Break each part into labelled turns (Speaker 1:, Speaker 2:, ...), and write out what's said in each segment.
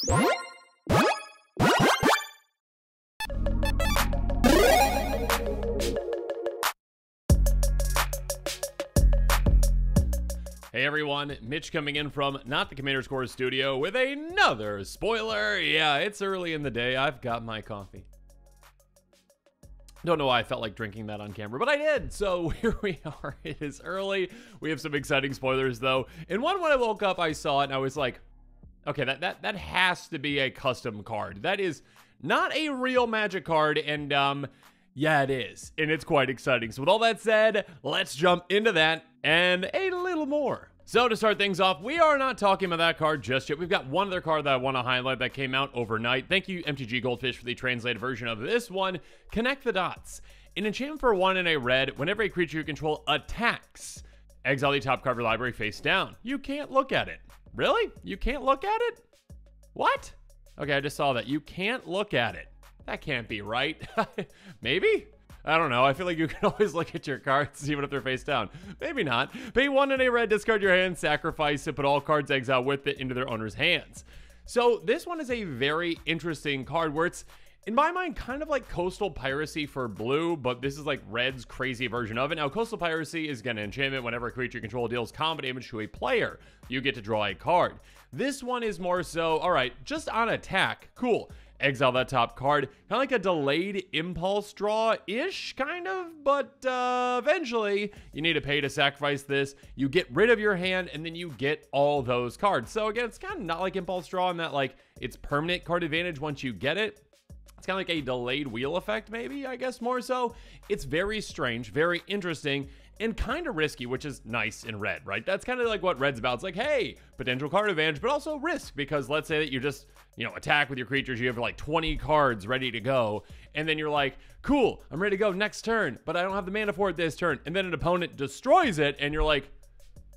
Speaker 1: Hey everyone, Mitch coming in from Not the Commander's Core studio with another spoiler. Yeah, it's early in the day. I've got my coffee. Don't know why I felt like drinking that on camera, but I did. So here we are. It is early. We have some exciting spoilers though. And one, when I woke up, I saw it and I was like, okay, that has to be a custom card. That is not a real Magic card, and yeah, it is. And it's quite exciting. So with all that said, let's jump into that and a little more. So to start things off, we are not talking about that card just yet. We've got one other card that I want to highlight that came out overnight. Thank you, MTG Goldfish, for the translated version of this one. Connect the Dots. An enchantment for 1 and a red, whenever a creature you control attacks, exile the top card of your library face down. You can't look at it. Really? You can't look at it? What? Okay, I just saw that. You can't look at it. That can't be right. Maybe? I don't know. I feel like you can always look at your cards even if they're face down. Maybe not. Pay 1 and a red, discard your hand, sacrifice it, put all cards exiled with it into their owner's hands. So this one is a very interesting card where it's, in my mind, kind of like Coastal Piracy for blue, but this is like red's crazy version of it. Now, Coastal Piracy is again an enchantment. Whenever a creature you control deals combat damage to a player, you get to draw a card. This one is more so, all right, just on attack, cool. Exile that top card, kind of like a delayed impulse draw-ish, kind of, but eventually you need to pay to sacrifice this. You get rid of your hand, and then you get all those cards. So again, it's kind of not like impulse draw in that, like, it's permanent card advantage once you get it. It's kind of like a delayed wheel effect, maybe, I guess more so. It's very strange, very interesting, and kind of risky, which is nice in red, right? That's kind of like what red's about. It's like, hey, potential card advantage, but also risk, because let's say that you just, you know, attack with your creatures, you have like 20 cards ready to go, and then you're like, cool, I'm ready to go next turn, but I don't have the mana for it this turn, and then an opponent destroys it, and you're like,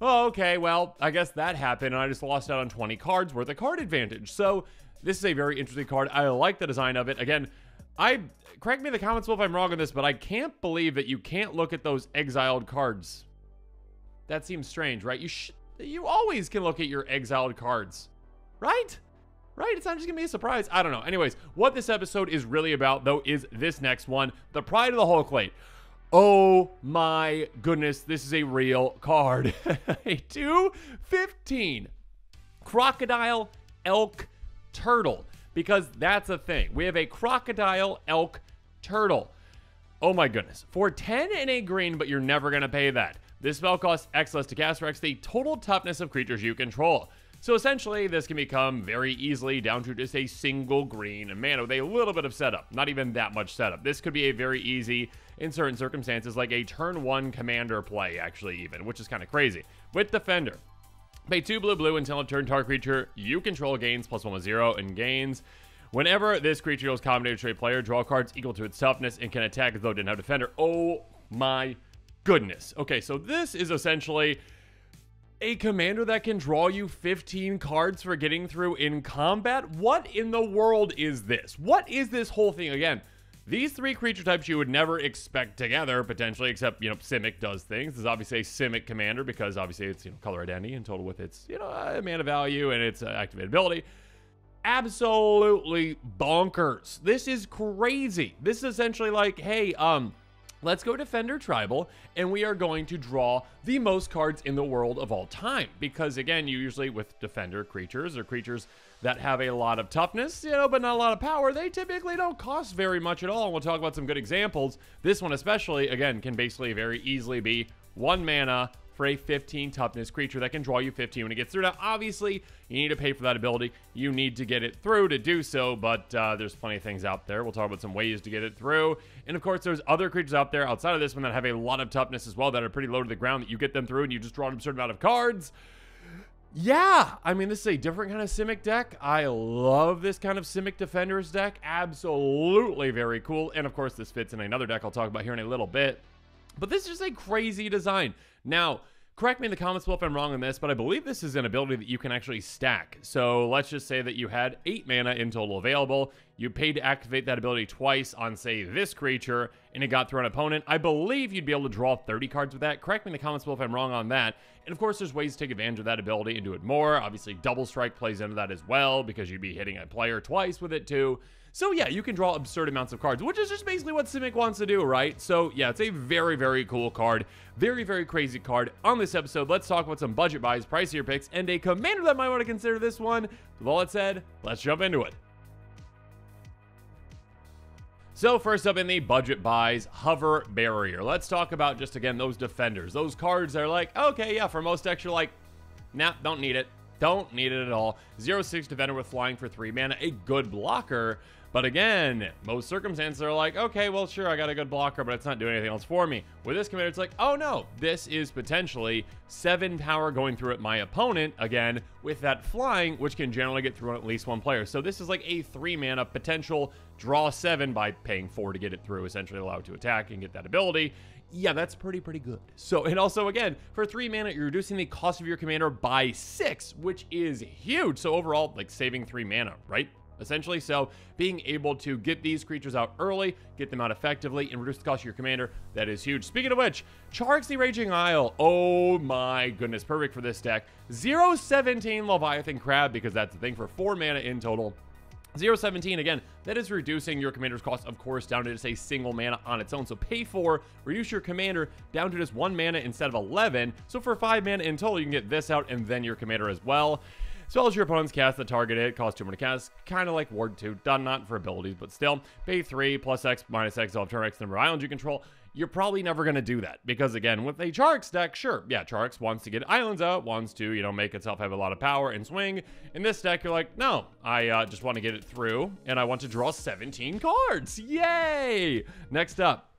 Speaker 1: oh, okay, well, I guess that happened, and I just lost out on 20 cards worth of card advantage. So this is a very interesting card. I like the design of it. Again, correct me in the comments if I'm wrong on this, but I can't believe that you can't look at those exiled cards. That seems strange, right? You always can look at your exiled cards, right? Right? It's not just gonna be a surprise. I don't know. Anyways, what this episode is really about, though, is this next one, the Pride of the Hull Clade. Oh my goodness, this is a real card. A 2/15 crocodile, elk, turtle, because that's a thing. We have a crocodile, elk, turtle. Oh my goodness. For 10 and a green, but you're never gonna pay that. This spell costs X less to cast for X the total toughness of creatures you control. So essentially, this can become very easily down to just a single green mana with a little bit of setup. Not even that much setup. This could be a very easy, in certain circumstances, like a turn 1 commander play, actually, even, which is kind of crazy. With Defender, pay 2 blue until a turn target creature you control gains +1/+0 and gains. Whenever this creature deals combat damage to a player, draw cards equal to its toughness and can attack as though it didn't have Defender. Oh my goodness. Okay, so this is essentially a commander that can draw you 15 cards for getting through in combat. What in the world is this? What is this whole thing? Again, these 3 creature types you would never expect together, potentially, except, you know, Simic does things. This is obviously a Simic commander because obviously it's, you know, color identity in total with its, you know, mana value and its activated ability. Absolutely bonkers. This is crazy. This is essentially like, hey, let's go Defender Tribal, and we are going to draw the most cards in the world of all time. Because, again, you usually, with Defender creatures, or creatures that have a lot of toughness, you know, but not a lot of power, they typically don't cost very much at all. And we'll talk about some good examples. This one especially, again, can basically very easily be 1 mana for a 15 toughness creature that can draw you 15 when it gets through. Now, obviously, you need to pay for that ability. You need to get it through to do so, but there's plenty of things out there. We'll talk about some ways to get it through. And of course, there's other creatures out there outside of this one that have a lot of toughness as well that are pretty low to the ground that you get them through and you just draw an absurd amount of cards. Yeah, I mean, this is a different kind of Simic deck. I love this kind of Simic Defenders deck. Absolutely very cool. And of course, this fits in another deck I'll talk about here in a little bit. But this is just a crazy design. Now, correct me in the comments below if I'm wrong on this, but I believe this is an ability that you can actually stack. So let's just say that you had 8 mana in total available. you paid to activate that ability twice on, say, this creature, and it got through an opponent, I believe you'd be able to draw 30 cards with that. Correct me in the comments below if I'm wrong on that. And of course, there's ways to take advantage of that ability and do it more. Obviously, Double Strike plays into that as well, because you'd be hitting a player twice with it too. So yeah, you can draw absurd amounts of cards, which is just basically what Simic wants to do, right? So yeah, it's a very, very cool card. Very, very crazy card. On this episode, let's talk about some budget buys, pricier picks, and a commander that might want to consider this one. With all that said, let's jump into it. So first up in the budget buys, Hover Barrier. Let's talk about just, again, those defenders. Those cards that are like, okay, yeah, for most decks, you're like, nah, don't need it. Don't need it at all. 0/6 defender with flying for 3 mana, a good blocker. But again, most circumstances are like, okay, well, sure, I got a good blocker, but it's not doing anything else for me. With this commander, it's like, oh no, this is potentially 7 power going through at my opponent, again, with that flying, which can generally get through on at least one player. So this is like a 3 mana potential draw 7 by paying 4 to get it through, essentially allow it to attack and get that ability. Yeah, that's pretty good. So, and also again, for 3 mana, you're reducing the cost of your commander by 6, which is huge. So overall, like saving 3 mana, right? Essentially, so being able to get these creatures out early, get them out effectively, and reduce the cost of your commander, that is huge. Speaking of which, Charx the Raging Isle, oh my goodness, perfect for this deck. 0/17 Leviathan Crab, because that's the thing, for 4 mana in total. 0/17, again, that is reducing your commander's cost, of course, down to just a single mana on its own. So pay 4, reduce your commander down to just 1 mana instead of 11. So for 5 mana in total, you can get this out and then your commander as well. Spells your opponent's cast that target it, cost 2 mana to cast, kind of like Ward 2, done not for abilities, but still, pay 3 plus X minus X, turn X number of islands you control. You're probably never going to do that, because again, with a Charx deck, sure, yeah, Charx wants to get islands out, wants to, you know, make itself have a lot of power and swing. In this deck, you're like, no, I just want to get it through, and I want to draw 17 cards. Yay! Next up,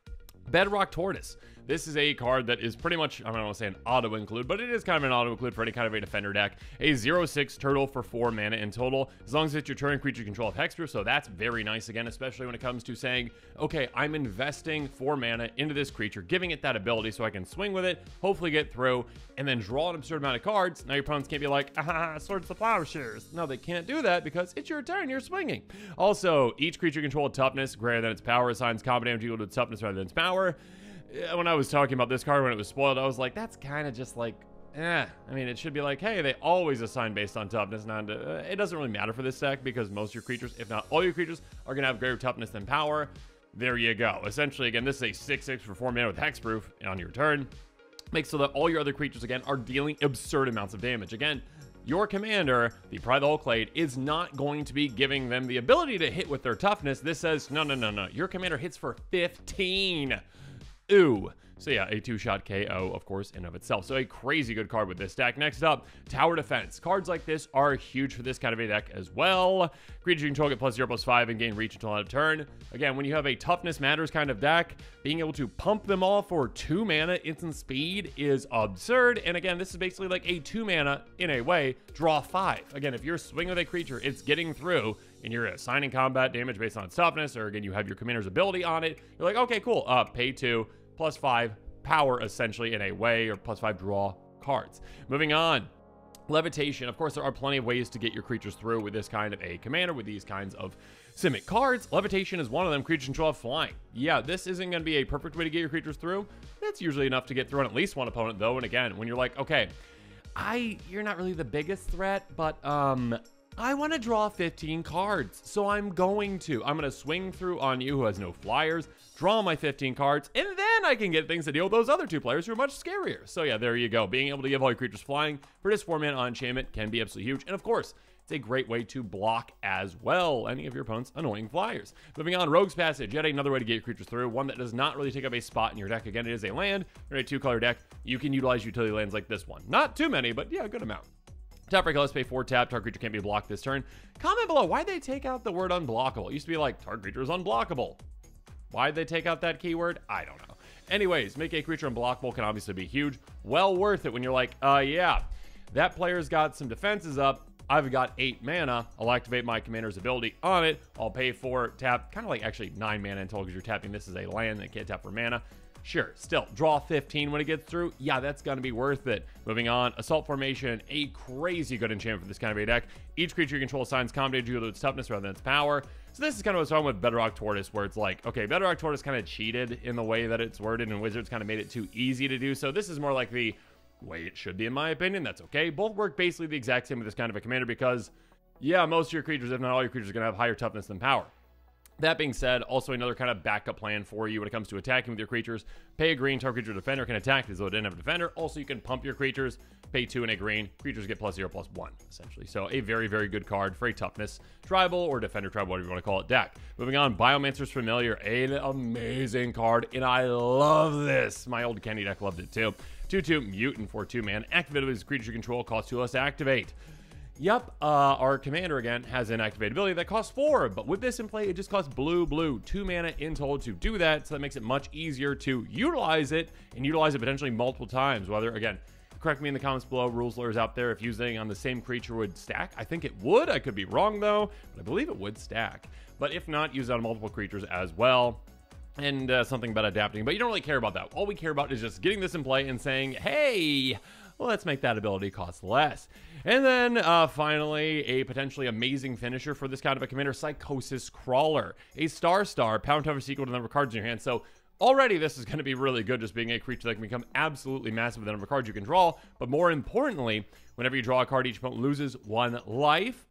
Speaker 1: Bedrock Tortoise. This is a card that is pretty much, I don't want to say an auto-include, but it is kind of an auto-include for any kind of a defender deck. A 0/6 turtle for 4 mana in total, as long as it's your turn creature control of hexproof, so that's very nice, again, especially when it comes to saying, okay, I'm investing 4 mana into this creature, giving it that ability so I can swing with it, hopefully get through, and then draw an absurd amount of cards. Now your opponents can't be like, Swords of Plowshares. No, they can't do that because it's your turn, you're swinging. Also, each creature controlled toughness greater than its power assigns combat damage equal to its toughness rather than its power. When I was talking about this card when it was spoiled, I was like, that's kind of just like, I mean, it should be like, hey, they always assign based on toughness. It doesn't really matter for this deck because most of your creatures, if not all your creatures, are going to have greater toughness than power. There you go. Essentially, again, this is a 6/6 for 4 mana with hexproof on your turn. Makes so that all your other creatures, again, are dealing absurd amounts of damage. Again, your commander, the Pride of Hull Clade, is not going to be giving them the ability to hit with their toughness. This says, no. Your commander hits for 15. Ooh. So yeah, a 2-shot KO, of course, in of itself. So a crazy good card with this deck. Next up, Tower Defense. Cards like this are huge for this kind of a deck as well. Creature control get +0/+5 and gain reach until end of turn. Again, when you have a toughness matters kind of deck, being able to pump them all for 2 mana instant speed is absurd. And again, this is basically like a 2 mana, in a way, draw 5. Again, if you're swinging with a creature, it's getting through, and you're assigning combat damage based on its toughness, or again, you have your commander's ability on it, you're like, okay, cool, pay 2, +5 power, essentially, in a way, or +5 draw cards. Moving on, Levitation. Of course, there are plenty of ways to get your creatures through with this kind of a commander, with these kinds of Simic cards. Levitation is one of them. Creature control of flying. Yeah, this isn't going to be a perfect way to get your creatures through. That's usually enough to get through on at least one opponent, though. And again, when you're like, okay, you're not really the biggest threat, but I want to draw 15 cards, so I'm going to swing through on you who has no flyers, draw my 15 cards, and then I can get things to deal with those other 2 players who are much scarier. So yeah, there you go. Being able to give all your creatures flying for this 4 mana on enchantment can be absolutely huge. And of course, it's a great way to block as well any of your opponent's annoying flyers. Moving on, Rogue's Passage. Yet another way to get your creatures through. One that does not really take up a spot in your deck. Again, it is a land. You're in a 2-color deck. You can utilize utility lands like this one. Not too many, but yeah, a good amount. Tap for colors, pay 4 tap. Target creature can't be blocked this turn. Comment below why they take out the word unblockable. It used to be like, target creature is unblockable. Why'd they take out that keyword? I don't know. Anyways, make a creature unblockable can obviously be huge. Well worth it when you're like, yeah, that player's got some defenses up. I've got 8 mana. I'll activate my commander's ability on it. I'll pay 4 tap, kind of like actually 9 mana in total because you're tapping this as a land that can't tap for mana. Sure, still, draw 15 when it gets through. Yeah, that's going to be worth it. Moving on, Assault Formation, a crazy good enchantment for this kind of a deck. Each creature you control assigns combat due to its toughness rather than its power. So this is kind of what's wrong with Bedrock Tortoise, where it's like, okay, Bedrock Tortoise kind of cheated in the way that it's worded, and Wizards kind of made it too easy to do. So this is more like the way it should be, in my opinion. That's okay. Both work basically the exact same with this kind of a commander because, yeah, most of your creatures, if not all your creatures, are going to have higher toughness than power. That being said, also another kind of backup plan for you when it comes to attacking with your creatures. Pay a green, target creature defender can attack as though it didn't have a defender. Also, you can pump your creatures, pay 2 and a green. Creatures get +0/+1, essentially. So a very, very good card for a toughness tribal or defender tribal, whatever you want to call it, deck. Moving on, Biomancer's Familiar, an amazing card, and I love this. My old Kenny deck loved it too. 2/2 mutant for 2 mana. Activate with creature control, cost 2 less to activate. Yep, our commander, again, has an activate ability that costs 4, but with this in play, it just costs blue, 2 mana in total to do that, so that makes it much easier to utilize it, and utilize it potentially multiple times, whether, again, correct me in the comments below, rules lawyers out there, if using on the same creature would stack. I think it would, I could be wrong though, but I believe it would stack. But if not, use it on multiple creatures as well. And something about adapting, but you don't really care about that. All we care about is just getting this in play and saying, hey, well, let's make that ability cost less. And then finally, a potentially amazing finisher for this kind of a commander, Psychosis Crawler. A star, pound toughness equal to the number of cards in your hand. So already this is going to be really good, just being a creature that can become absolutely massive with the number of cards you can draw. But more importantly, whenever you draw a card, each opponent loses 1 life.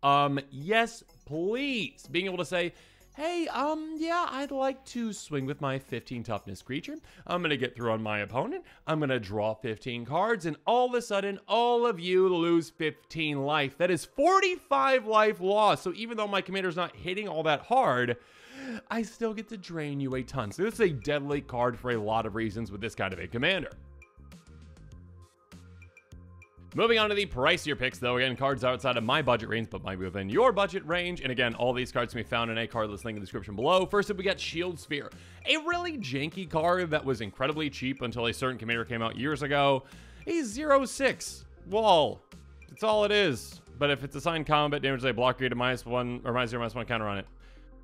Speaker 1: Yes, please. Being able to say, hey, yeah, I'd like to swing with my 15 toughness creature. I'm going to get through on my opponent. I'm going to draw 15 cards, and all of a sudden, all of you lose 15 life. That is 45 life loss. So even though my commander's not hitting all that hard, I still get to drain you a ton. So this is a deadly card for a lot of reasons with this kind of a commander. Moving on to the pricier picks, though, again, cards outside of my budget range, but might be within your budget range. And again, all these cards can be found in a card list link in the description below. First up, we got Shield Sphere, a really janky card that was incredibly cheap until a certain commander came out years ago. A 0/6 wall. That's all it is. But if it's assigned combat damage, they block, you get a -1 or -0/-1 counter on it.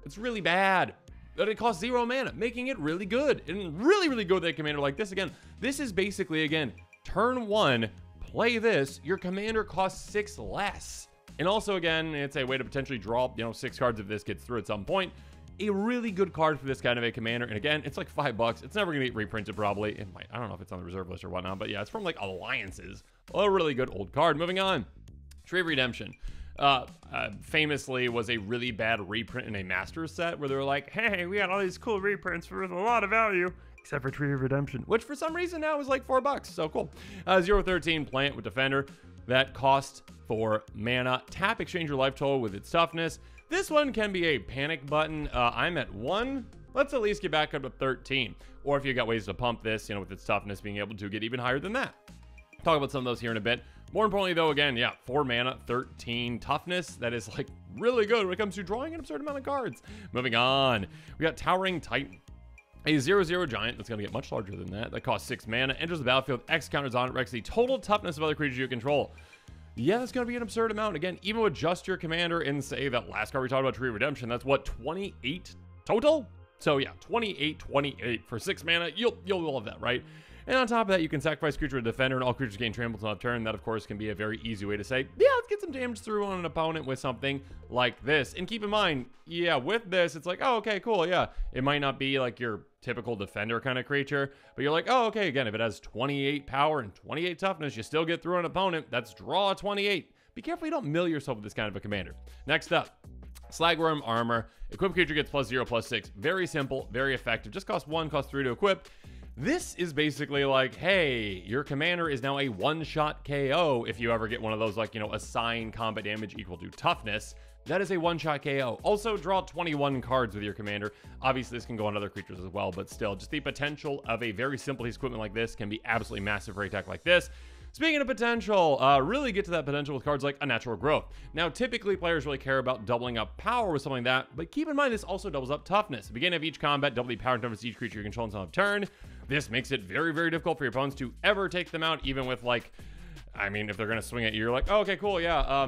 Speaker 1: It's really bad. But it costs 0 mana, making it really good. And really, really good with a commander like this. Again, this is basically, again, turn 1. Play this, your commander costs 6 less. And also, again, it's a way to potentially draw, 6 cards if this gets through at some point. A really good card for this kind of a commander. And again, it's like $5. It's never going to get reprinted, probably. It might. I don't know if it's on the reserve list or whatnot, but yeah, it's from like Alliances. A really good old card. Moving on, Tree of Redemption. Famously was a really bad reprint in a Masters set where they were like, hey, we got all these cool reprints for a lot of value. Except for Tree of Redemption, which for some reason now is like $4. So cool. 0/13 plant with Defender that costs 4 mana. Tap, exchange your life total with its toughness. This one can be a panic button. I'm at 1. Let's at least get back up to 13. Or if you got ways to pump this, with its toughness, being able to get even higher than that. Talk about some of those here in a bit. More importantly, though, again, yeah, 4 mana, 13 toughness. That is like really good when it comes to drawing an absurd amount of cards. Moving on, we got Towering Titan. A 0/0 giant that's going to get much larger than that. That costs 6 mana. Enters the battlefield. X counters on it. Wrecks the total toughness of other creatures you control. Yeah, that's going to be an absurd amount. Again, even with just your commander and say that last card we talked about, Tree of Redemption, that's what, 28 total? So yeah, 28 for 6 mana. You'll love that, right? And on top of that, you can sacrifice creature to defender, and all creatures gain trample until turn. That, of course, can be a very easy way to say, yeah, let's get some damage through on an opponent with something like this. And keep in mind, yeah, with this, it's like, oh, okay, cool, yeah. It might not be like your typical defender kind of creature, but you're like, oh, okay, again, if it has 28 power and 28 toughness, you still get through an opponent. That's draw 28. Be careful you don't mill yourself with this kind of a commander. Next up, Slagworm Armor. Equip creature gets +0/+6. Very simple, very effective. Just costs 1, costs 3 to equip. This is basically like, hey, your commander is now a one-shot KO if you ever get one of those, like, assign combat damage equal to toughness. That is a one-shot KO. Also, draw 21 cards with your commander. Obviously, this can go on other creatures as well, but still, just the potential of a very simple piece of equipment like this can be absolutely massive for a deck like this. Speaking of potential, really get to that potential with cards like Unnatural Growth. Now, typically, players really care about doubling up power with something like that, but keep in mind this also doubles up toughness. At the beginning of each combat, double the power and toughness of each creature you control until turn. This makes it very, very difficult for your opponents to ever take them out, even with, like, I mean, if they're going to swing at you, you're like, oh, okay, cool, yeah,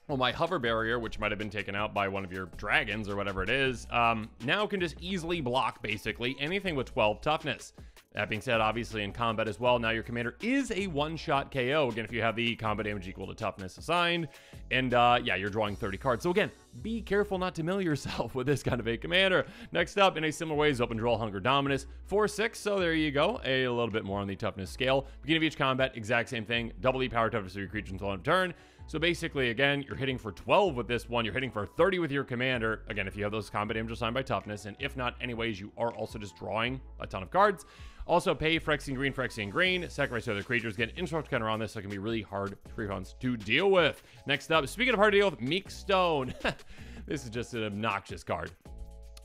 Speaker 1: Well, my hover barrier, which might have been taken out by one of your dragons or whatever it is, now can just easily block basically anything with 12 toughness. That being said, obviously in combat as well, now your commander is a one-shot KO, again, if you have the combat damage equal to toughness assigned, and yeah, you're drawing 30 cards. So again, be careful not to mill yourself with this kind of a commander. Next up, in a similar way, is Open Draw Hunger Dominus, 4/6, so there you go, a little bit more on the toughness scale. Beginning of each combat, exact same thing, double the power toughness of your creatures until end of turn. So basically, again, you're hitting for 12 with this one, you're hitting for 30 with your commander, again, if you have those combat damage assigned by toughness, and if not, anyways, you are also just drawing a ton of cards. Also, pay Phyrexian Green, sacrifice to other creatures, get an instruct counter on this, so it can be really hard free runs to deal with. Next up, speaking of hard to deal with, Meek Stone. This is just an obnoxious card.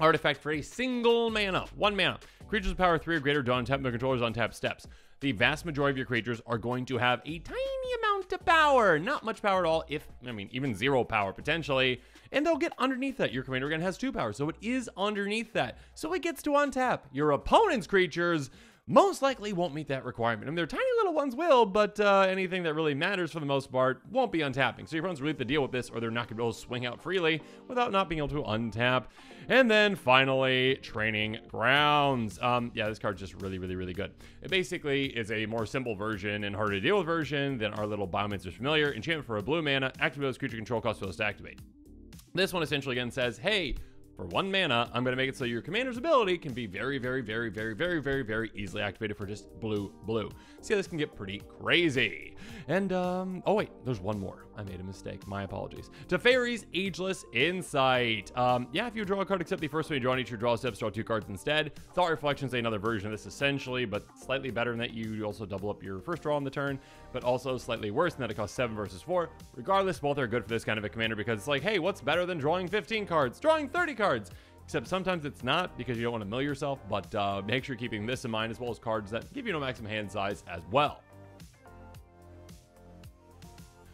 Speaker 1: Artifact for a single mana, 1 mana. Creatures with power 3 or greater don't untap, no controllers untap steps. The vast majority of your creatures are going to have a tiny amount of power. Not much power at all, even 0 power potentially. And they'll get underneath that. Your commander again has 2 power, so it is underneath that. So it gets to untap. Your opponent's creatures most likely won't meet that requirement. I mean, their tiny little ones will, but anything that really matters for the most part won't be untapping. So your opponents really have to deal with this, or they're not going to be able to swing out freely without not being able to untap. And then finally, Training Grounds. Yeah, this card's just really, really, really good. It basically is a more simple version and harder to deal with version than our little Biomancer's Familiar. Enchantment for a blue mana, activate those creature control costs fails to activate. This one essentially again says, hey, for 1 mana, I'm going to make it so your commander's ability can be very, very, very, very, very, very, very easily activated for just blue. See how this can get pretty crazy. And, oh wait, there's one more. I made a mistake. My apologies. Teferi's Ageless Insight. Yeah, if you draw a card except the first one you draw on each of your draw steps, draw 2 cards instead. Thought Reflection's another version of this essentially, but slightly better in that you also double up your first draw on the turn, but also slightly worse in that it costs 7 versus 4. Regardless, both are good for this kind of a commander because it's like, hey, what's better than drawing 15 cards? Drawing 30 cards! Except sometimes it's not because you don't want to mill yourself, but make sure you're keeping this in mind as well as cards that give you no maximum hand size as well.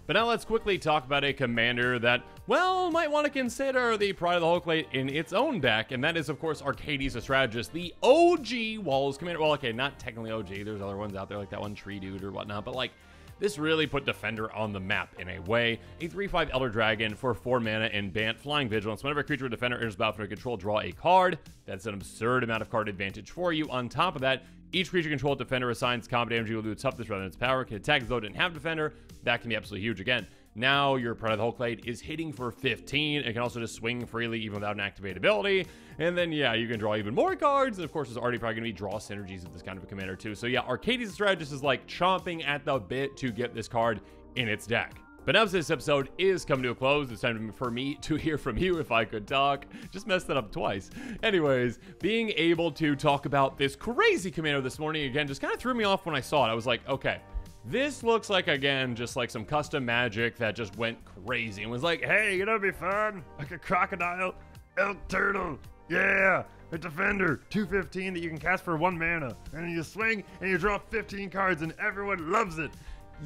Speaker 1: But now let's quickly talk about a commander that, well, might want to consider the Pride of the Hull Clade in its own deck, and that is, of course, Arcades the Strategist, the OG Walls commander. Well, okay, not technically OG. There's other ones out there like that one Tree Dude or whatnot, but like, this really put Defender on the map in a way. A 3/5 Elder Dragon for 4 mana and Bant Flying Vigilance. Whenever a creature or Defender enters battle from your control, draw a card. That's an absurd amount of card advantage for you. On top of that, each creature controlled Defender assigns combat damage equal to its toughness rather than its power. Can attack as though it didn't have Defender. That can be absolutely huge again. Now your Pride of the Hull Clade is hitting for 15. It can also just swing freely even without an activated ability. And then, yeah, you can draw even more cards. And of course, there's already probably going to be draw synergies with this kind of a commander too. So yeah, Arcades the Strategist is like chomping at the bit to get this card in its deck. But now this episode is coming to a close, it's time for me to hear from you if I could talk. Just messed that up twice. Anyways, being able to talk about this crazy commander this morning again just kind of threw me off when I saw it. I was like, okay, this looks like, again, just like some custom magic that just went crazy and was like, hey, you know what'd be fun? Like a crocodile, elk turtle, yeah, a Defender, 2/15 that you can cast for 1 mana. And then you swing and you draw 15 cards and everyone loves it.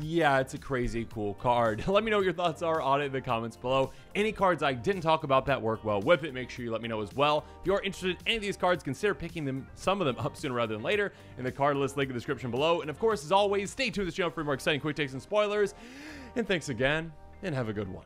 Speaker 1: Yeah, it's a crazy cool card. Let me know what your thoughts are on it in the comments below. Any cards I didn't talk about that work well with it, make sure you let me know as well. If you're interested in any of these cards, consider picking some of them up sooner rather than later in the card list link in the description below. And of course, as always, stay tuned to this channel for more exciting quick takes and spoilers. And thanks again, and have a good one.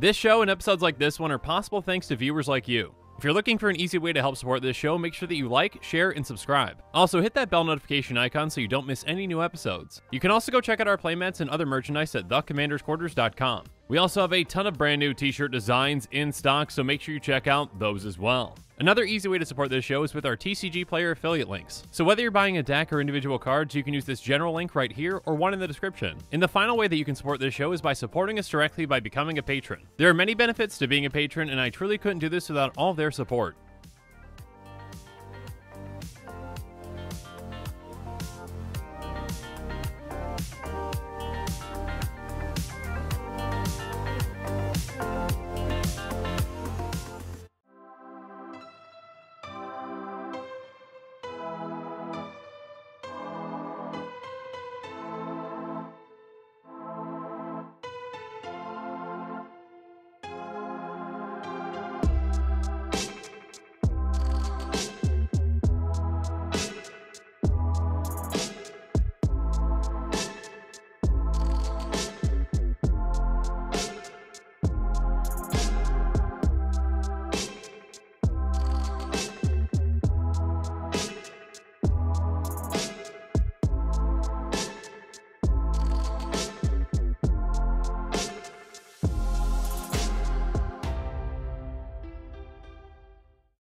Speaker 1: This show and episodes like this one are possible thanks to viewers like you. If you're looking for an easy way to help support this show, make sure that you like, share, and subscribe. Also, hit that bell notification icon so you don't miss any new episodes. You can also go check out our playmats and other merchandise at thecommandersquarters.com. We also have a ton of brand new t-shirt designs in stock, so make sure you check out those as well. Another easy way to support this show is with our TCG player affiliate links. So whether you're buying a deck or individual cards, you can use this general link right here or one in the description. And the final way that you can support this show is by supporting us directly by becoming a patron. There are many benefits to being a patron, and I truly couldn't do this without all of their support.